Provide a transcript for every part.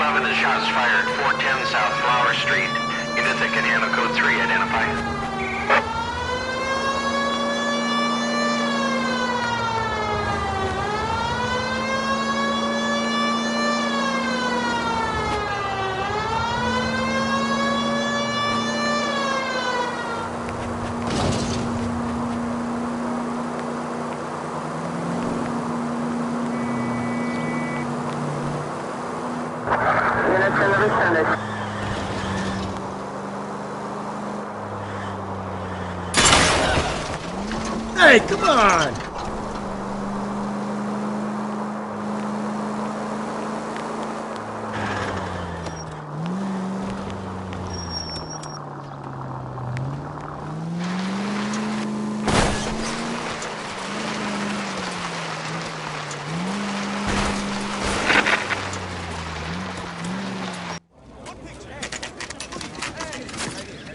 11 is shots fired, 410 South Flower Street. Units that can handle code 3, identify. Hey, come on!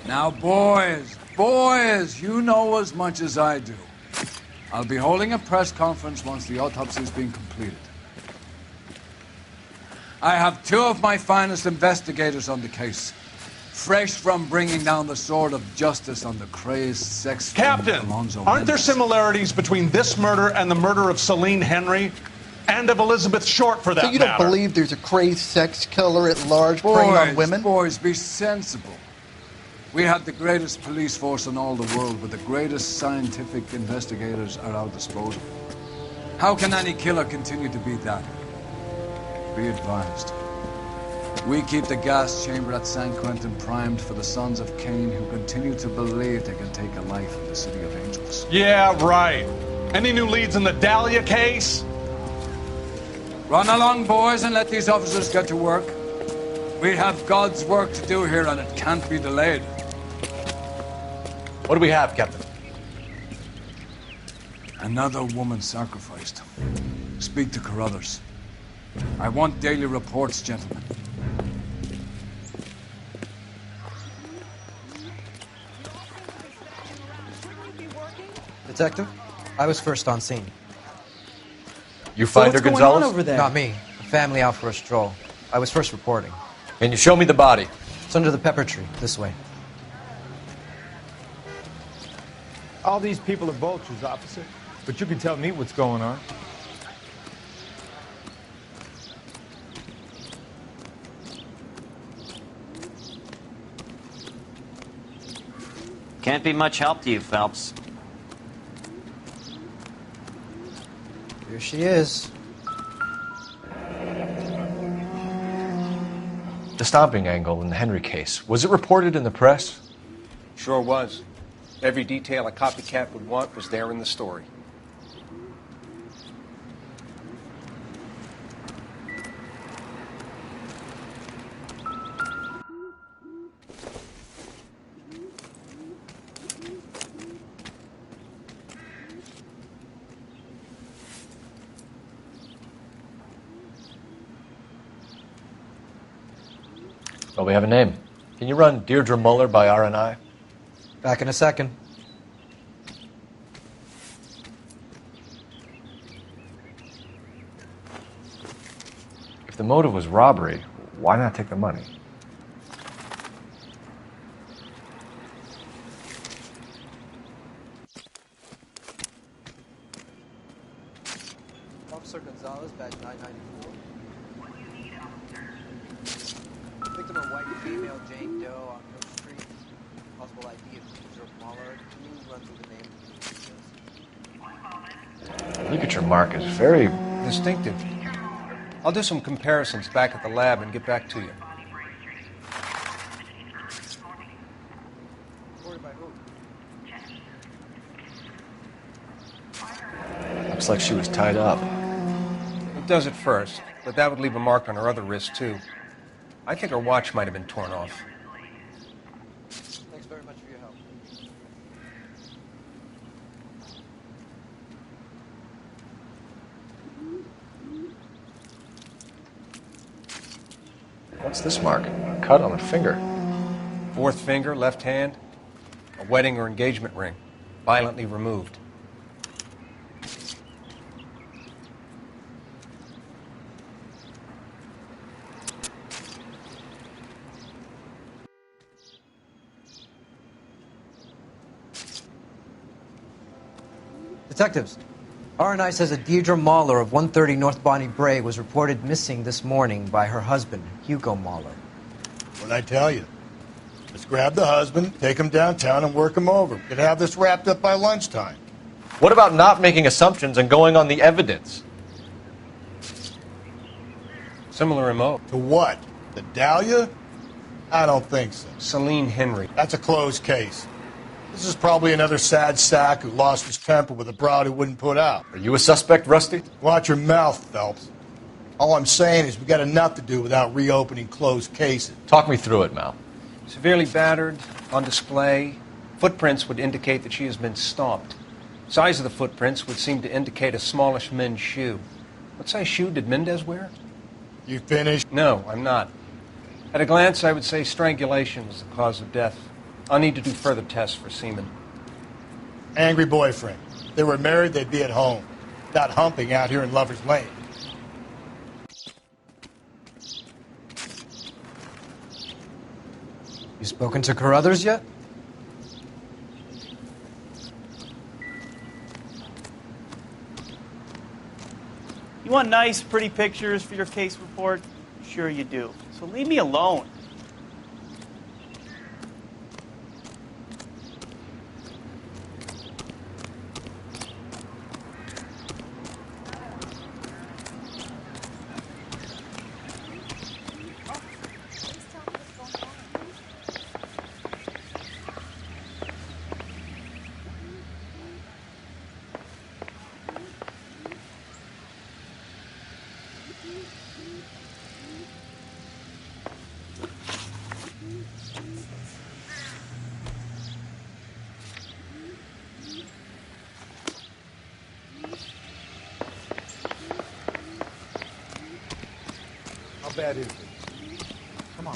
Now, boys, you know as much as I do. I'll be holding a press conference once the autopsy's been completed. I have two of my finest investigators on the case, fresh from bringing down the sword of justice on the crazed sex Captain, aren't there similarities between this murder and the murder of Celine Henry and of Elizabeth Short, for that matter? So you don't matter? believe there's a crazed sex killer at large preying on women? Boys, be sensible. We have the greatest police force in all the world, with the greatest scientific investigators at our disposal. How can any killer continue to be that? Be advised. We keep the gas chamber at San Quentin primed for the sons of Cain who continue to believe they can take a life in the City of Angels. Yeah, right. Any new leads in the Dahlia case? Run along, boys, and let these officers get to work. We have God's work to do here, and it can't be delayed. What do we have, Captain? Another woman sacrificed. Speak to Carruthers. I want daily reports, gentlemen. Detective, I was first on scene. You find her, what's Gonzalez? going on over there? Not me. A family out for a stroll. I was first reporting. Can you show me the body? It's under the pepper tree, this way. All these people are vultures, officer. But you can tell me what's going on. Can't be much help to you, Phelps. Here she is. The stomping angle in the Henry case, was it reported in the press? Sure was. Every detail a copycat would want was there in the story. Well, we have a name. Can you run Deirdre Muller by RNI? Back in a second. If the motive was robbery, why not take the money? Officer Gonzalez, badge 994. What do you need, officer? Victim of white female Jane Doe on Hill Street. Possible ID of Deirdre Muller. Can you run through the name? Ligature mark is very distinctive. I'll do some comparisons back at the lab and get back to you. Looks like she was tied up. It does at first, but that would leave a mark on her other wrist, too. I think her watch might have been torn off. Thanks very much for your help. What's this mark? A cut on a finger. Fourth finger, left hand. A wedding or engagement ring. Violently removed. Detectives, R&I says a Deirdre Mahler of 130 North Bonnie Bray was reported missing this morning by her husband, Hugo Mahler. What'd I tell you? Let's grab the husband, take him downtown, and work him over. We could have this wrapped up by lunchtime. What about not making assumptions and going on the evidence? Similar MO. To what? The Dahlia? I don't think so. Celine Henry. That's a closed case. This is probably another sad sack who lost his temper with a broad who wouldn't put out. Are you a suspect, Rusty? Watch your mouth, Phelps. All I'm saying is we got enough to do without reopening closed cases. Talk me through it, Mal. Severely battered, on display. Footprints would indicate that she has been stomped. Size of the footprints would seem to indicate a smallish men's shoe. What size shoe did Mendez wear? You finished? No, I'm not. At a glance, I would say strangulation was the cause of death. I'll need to do further tests for semen. Angry boyfriend. If they were married, they'd be at home. Not humping out here in Lover's Lane. You spoken to Carruthers yet? You want nice, pretty pictures for your case report? Sure you do. So leave me alone. How bad is it? Come on.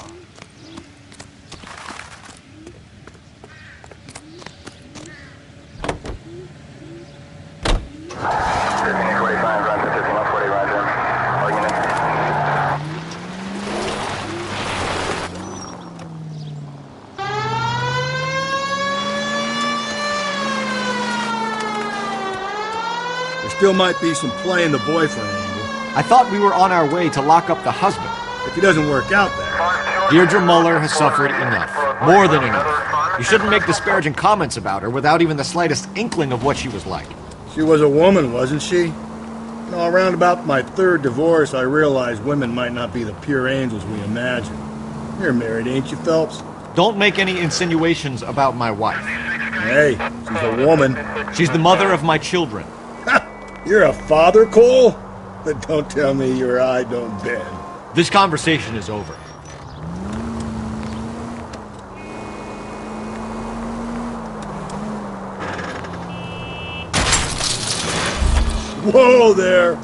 There still might be some play in the boyfriend angle. I thought we were on our way to lock up the husband. If he doesn't work out there. Deirdre Muller has suffered enough. More than enough. You shouldn't make disparaging comments about her without even the slightest inkling of what she was like. She was a woman, wasn't she? No, around about my third divorce, I realized women might not be the pure angels we imagine. You're married, ain't you, Phelps? Don't make any insinuations about my wife. Hey, she's a woman. She's the mother of my children. You're a father, Cole? But don't tell me your eye don't bend. This conversation is over. Whoa there!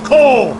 Cole!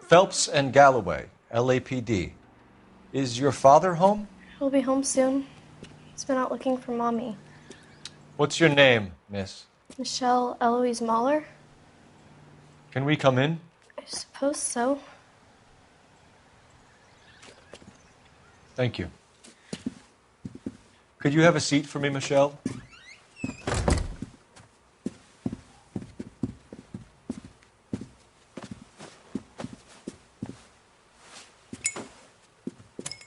Phelps and Galloway, LAPD. Is your father home? He'll be home soon. He's been out looking for Mommy. What's your name, miss? Michelle Eloise Mahler? Can we come in? I suppose so. Thank you. Could you have a seat for me, Michelle?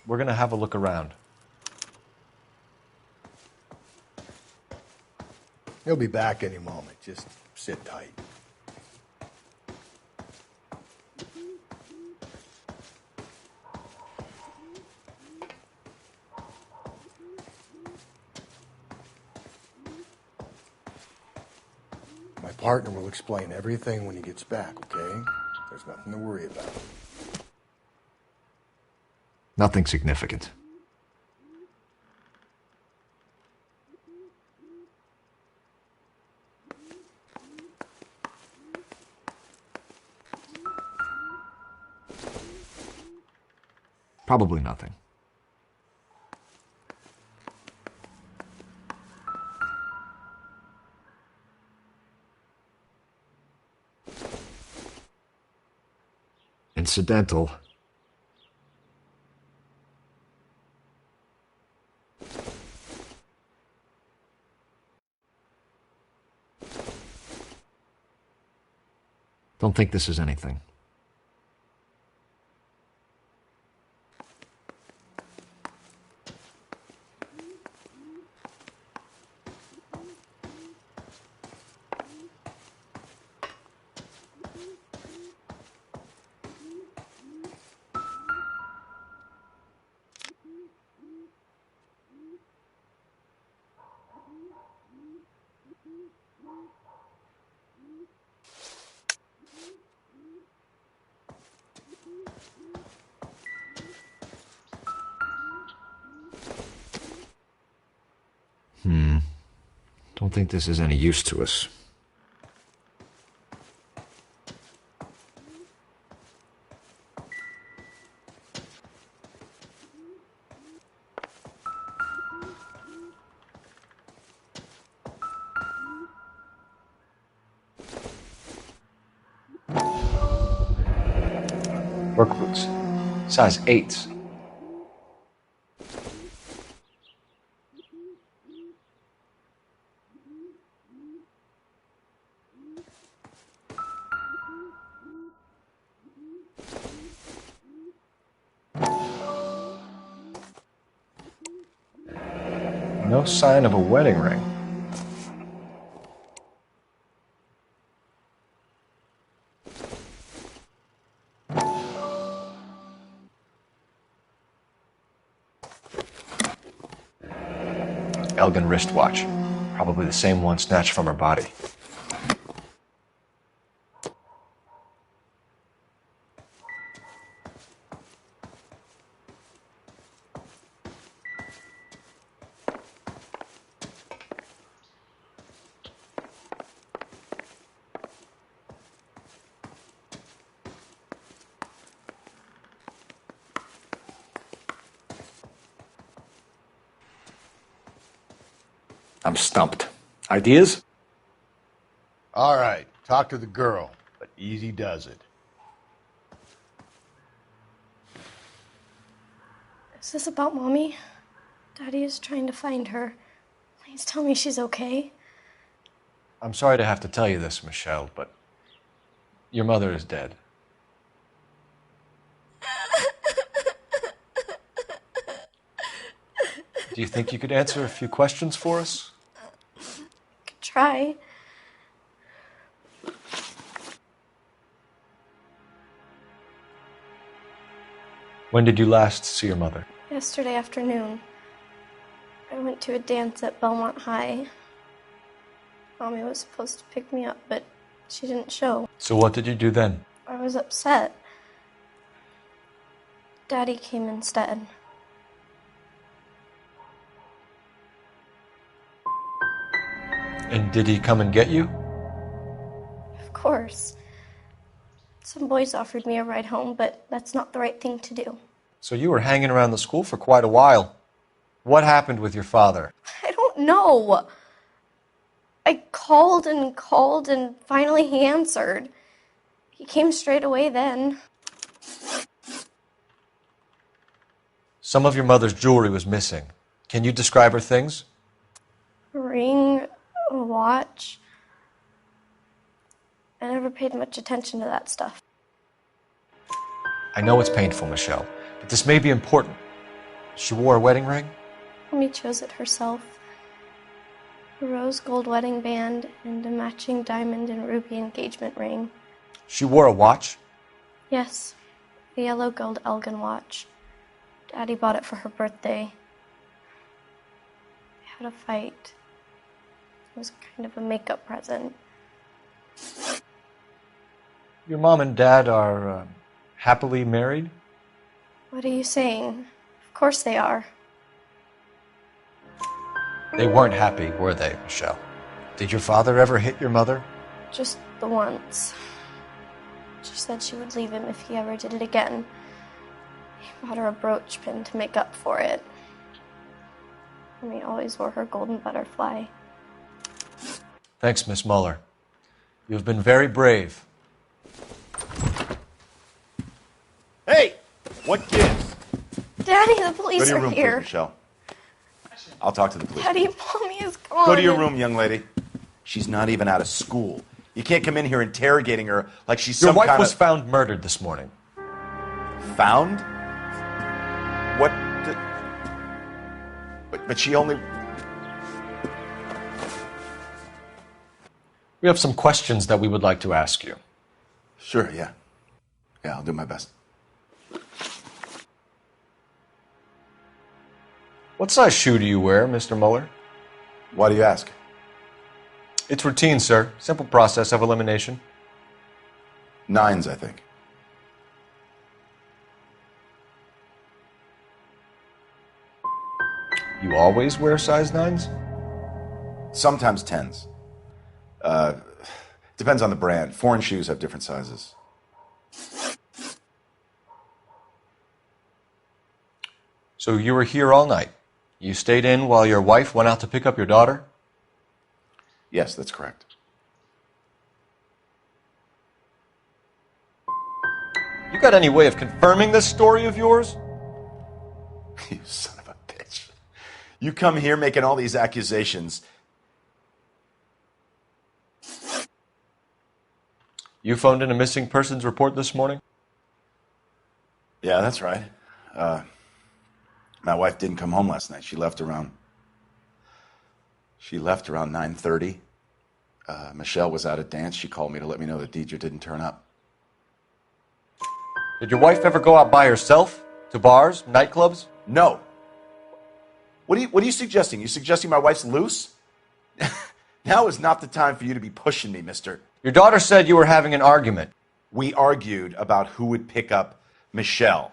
We're going to have a look around. He'll be back any moment. Just sit tight. My partner will explain everything when he gets back, okay? There's nothing to worry about. Nothing significant. Probably nothing. Incidental. Don't think this is anything. Don't think this is any use to us. Work boots. Size 8s. No sign of a wedding ring. Elgin wristwatch. Probably the same one snatched from her body. I'm stumped. Ideas? All right, talk to the girl, but easy does it. Is this about Mommy? Daddy is trying to find her. Please tell me she's okay. I'm sorry to have to tell you this, Michelle, but your mother is dead. Do you think you could answer a few questions for us? Could try. When did you last see your mother? Yesterday afternoon. I went to a dance at Belmont High. Mommy was supposed to pick me up, but she didn't show. So what did you do then? I was upset. Daddy came instead. And did he come and get you? Of course. Some boys offered me a ride home, but that's not the right thing to do. So you were hanging around the school for quite a while. What happened with your father? I don't know. I called and finally he answered. He came straight away then. Some of your mother's jewelry was missing. Can you describe her things? A ring, a watch. I never paid much attention to that stuff. I know it's painful, Michelle, but this may be important. She wore a wedding ring? Mommy chose it herself. A rose gold wedding band and a matching diamond and ruby engagement ring. She wore a watch? Yes, a yellow gold Elgin watch. Daddy bought it for her birthday. We had a fight. It was kind of a makeup present. Your mom and dad are happily married? What are you saying? Of course they are. They weren't happy, were they, Michelle? Did your father ever hit your mother? Just the once. She said she would leave him if he ever did it again. He bought her a brooch pin to make up for it. And he always wore her golden butterfly. Thanks, Miss Muller. You've been very brave. Hey! What gives? Daddy, the police Go to your are room, here. please, Michelle. I'll talk to the police. Daddy, Mommy is gone. Go to your room, young lady. She's not even out of school. You can't come in here interrogating her like she's Your some wife kind was of... found murdered this morning. Found? What? But she only... We have some questions that we would like to ask you. Sure, yeah. Yeah, I'll do my best. What size shoe do you wear, Mr. Muller? Why do you ask? It's routine, sir. Simple process of elimination. 9s, I think. You always wear size 9s? Sometimes 10s. Depends on the brand. Foreign shoes have different sizes. So you were here all night. You stayed in while your wife went out to pick up your daughter? Yes, that's correct. You got any way of confirming this story of yours? You son of a bitch. You come here making all these accusations. You phoned in a missing persons report this morning? Yeah, that's right. My wife didn't come home last night. She left around 9:30. Michelle was out at dance. She called me to let me know that Deidre didn't turn up. Did your wife ever go out by herself? To bars, nightclubs? No. What are you suggesting? You suggesting my wife's loose? Now is not the time for you to be pushing me, mister. Your daughter said you were having an argument. We argued about who would pick up Michelle.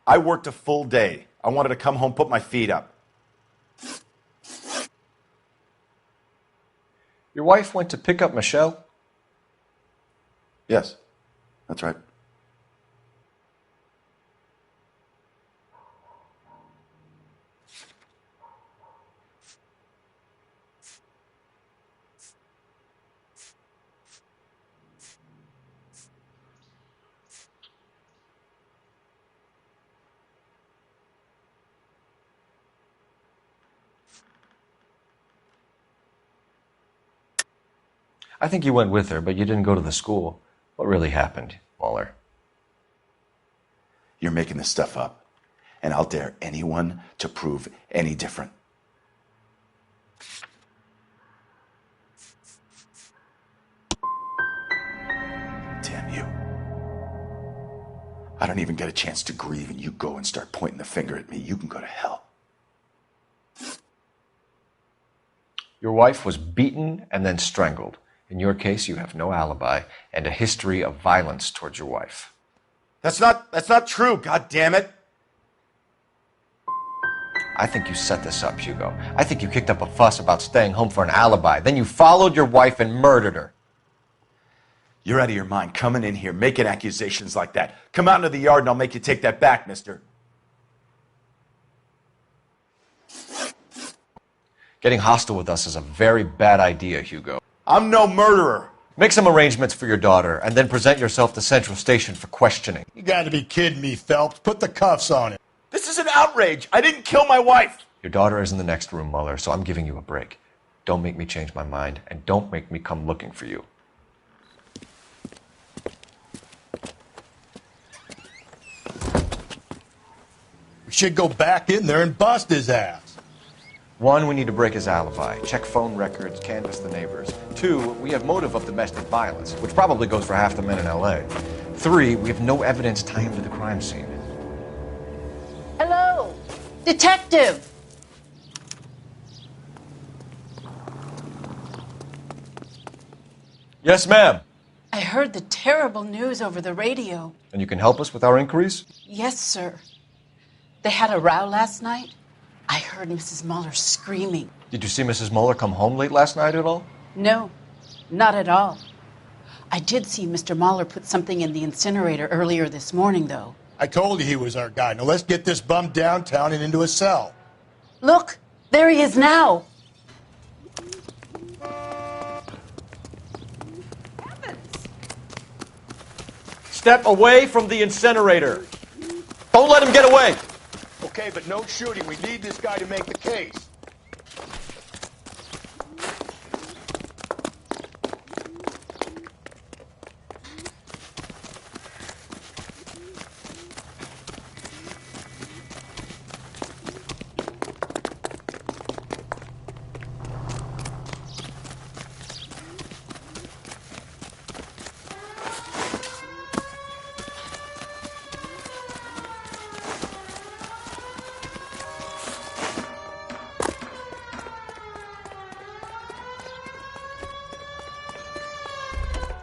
I worked a full day. I wanted to come home, put my feet up. Your wife went to pick up Michelle? Yes, that's right. I think you went with her, but you didn't go to the school. What really happened, Muller? You're making this stuff up, and I'll dare anyone to prove any different. Damn you. I don't even get a chance to grieve, and you go and start pointing the finger at me. You can go to hell. Your wife was beaten and then strangled. In your case, you have no alibi and a history of violence towards your wife. That's not true, God damn it. I think you set this up, Hugo. I think you kicked up a fuss about staying home for an alibi. Then you followed your wife and murdered her. You're out of your mind coming in here, making accusations like that. Come out into the yard and I'll make you take that back, mister. Getting hostile with us is a very bad idea, Hugo. I'm no murderer. Make some arrangements for your daughter, and then present yourself to Central Station for questioning. You gotta be kidding me, Phelps. Put the cuffs on him. This is an outrage. I didn't kill my wife. Your daughter is in the next room, Mueller, so I'm giving you a break. Don't make me change my mind, and don't make me come looking for you. We should go back in there and bust his ass. 1, we need to break his alibi, check phone records, canvass the neighbors. 2, we have motive of domestic violence, which probably goes for half the men in L.A. 3, we have no evidence tying him to the crime scene. Hello, detective. Yes, ma'am. I heard the terrible news over the radio. And you can help us with our inquiries? Yes, sir. They had a row last night. I heard Mrs. Mueller screaming. Did you see Mrs. Mueller come home late last night at all? No, not at all. I did see Mr. Mueller put something in the incinerator earlier this morning, though. I told you he was our guy. Now let's get this bum downtown and into a cell. Look, there he is now. Step away from the incinerator. Don't let him get away. Okay, but no shooting. We need this guy to make the case.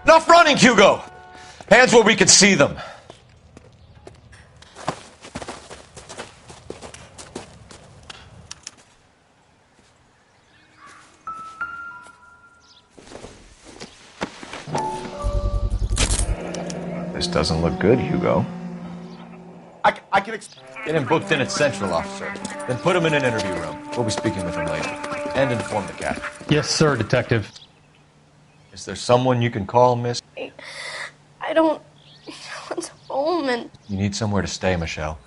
Enough running, Hugo! Hands where we can see them. This doesn't look good, Hugo. I can Get him booked in at Central, officer. Then put him in an interview room. We'll be speaking with him later. And inform the cat. Yes, sir, detective. Is there someone you can call, miss? I don't want home and You need somewhere to stay, Michelle.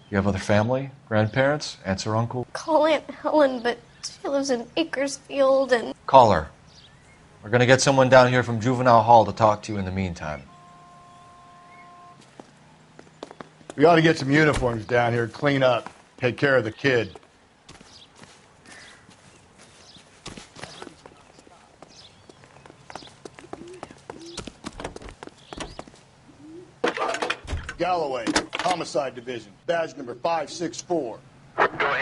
You have other family? Grandparents? Aunts or uncle? call Aunt Helen, but she lives in Bakersfield and Call her. We're gonna get someone down here from Juvenile Hall to talk to you in the meantime. We ought to get some uniforms down here, clean up, take care of the kid. Galloway, Homicide Division, badge number 564.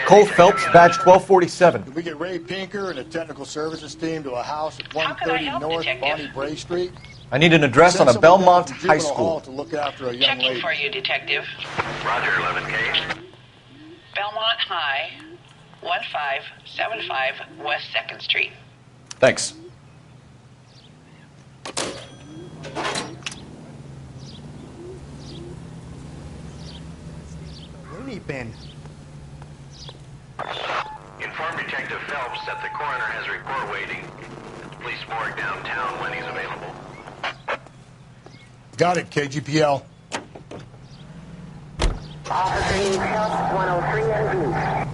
Cole Phelps, badge 1247. Did we get Ray Pinker and a technical services team to a house at 130 North Bonnie Bray Street? I need an address on a Belmont High School. To look after a young Checking lady. for you, detective. Roger, 11K. Belmont High, 1575 West 2nd Street. Thanks. Looney bin. Inform Detective Phelps that the coroner has a report waiting at the police morgue downtown when he's available. Got it, KGPL. Officer needs help, 103 MD.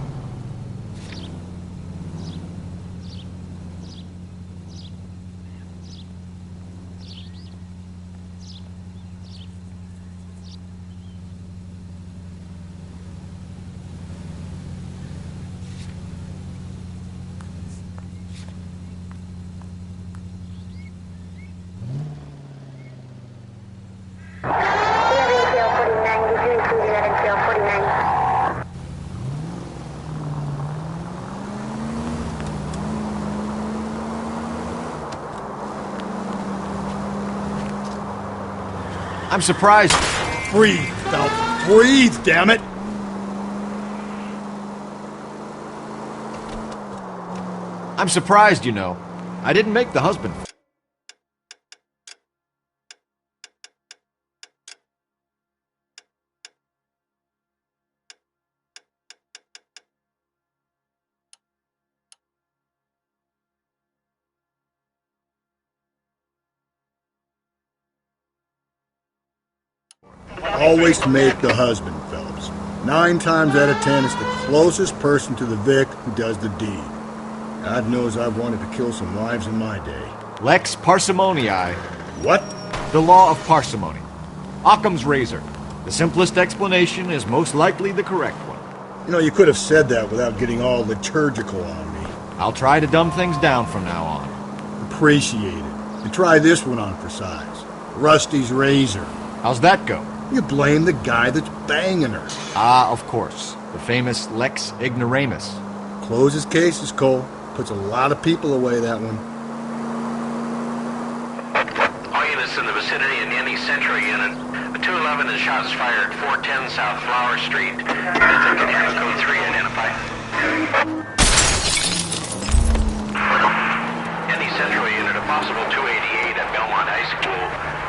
I'm surprised. Breathe, Phelps. Breathe, damn it. I'm surprised, you know. I didn't make the husband. always make the husband, Phelps. 9 times out of 10, it's the closest person to the Vic who does the deed. God knows I've wanted to kill some wives in my day. Lex parsimoniae. What? The law of parsimony. Occam's razor. The simplest explanation is most likely the correct one. You know, you could have said that without getting all liturgical on me. I'll try to dumb things down from now on. Appreciate it. And try this one on for size. Rusty's razor. How's that go? You blame the guy that's banging her. Ah, of course. The famous Lex ignoramus. Closes cases, Cole. Puts a lot of people away, that one. All units in the vicinity in any Central unit. The 211 is shots fired 410 South Flower Street. Units in containment code 3 identified. Any Central unit, a possible 288 at Belmont High School,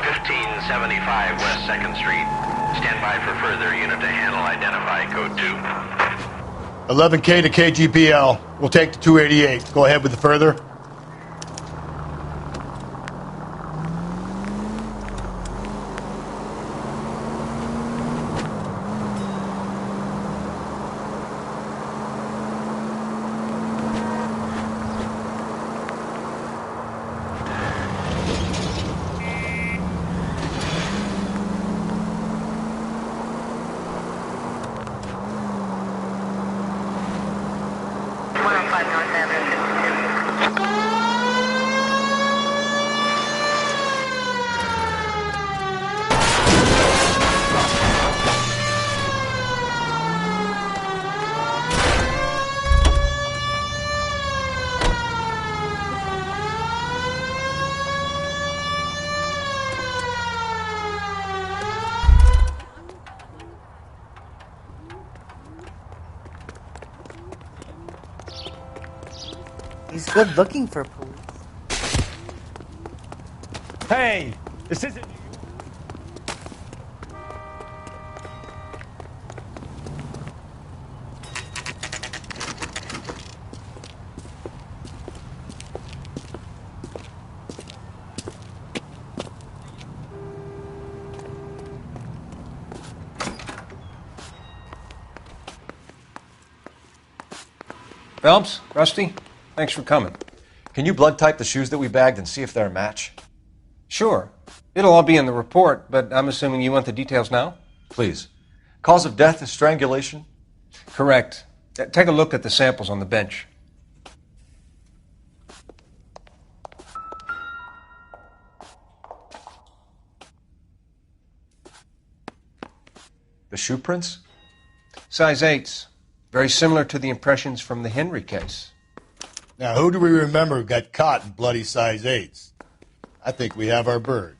1575 West 2nd Street. Stand by for further unit to handle. Identify code 2. 11K to KGPL. We'll take the 288. Go ahead with the further. He's good looking for police. Hey, this isn't... Phelps, Rusty, thanks for coming. Can you blood type the shoes that we bagged and see if they're a match? Sure. It'll all be in the report, but I'm assuming you want the details now? Please. Cause of death is strangulation? Correct. Take a look at the samples on the bench. The shoe prints? Size 8s. Very similar to the impressions from the Henry case. Now, who do we remember got caught in bloody size 8s? I think we have our bird.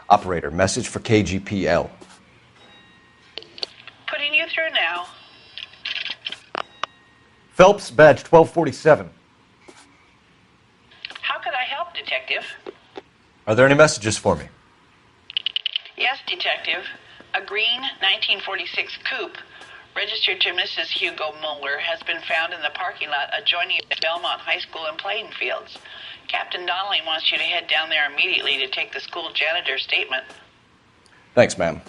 Operator, message for KGPL. Putting you through now. Phelps, badge 1247. How could I help, Detective? Are there any messages for me? Yes, Detective. A green 1946 coupe registered to Mrs. Hugo Mueller has been found in the parking lot adjoining Belmont High School in Plainfields. Captain Donnelly wants you to head down there immediately to take the school janitor's statement. Thanks, ma'am.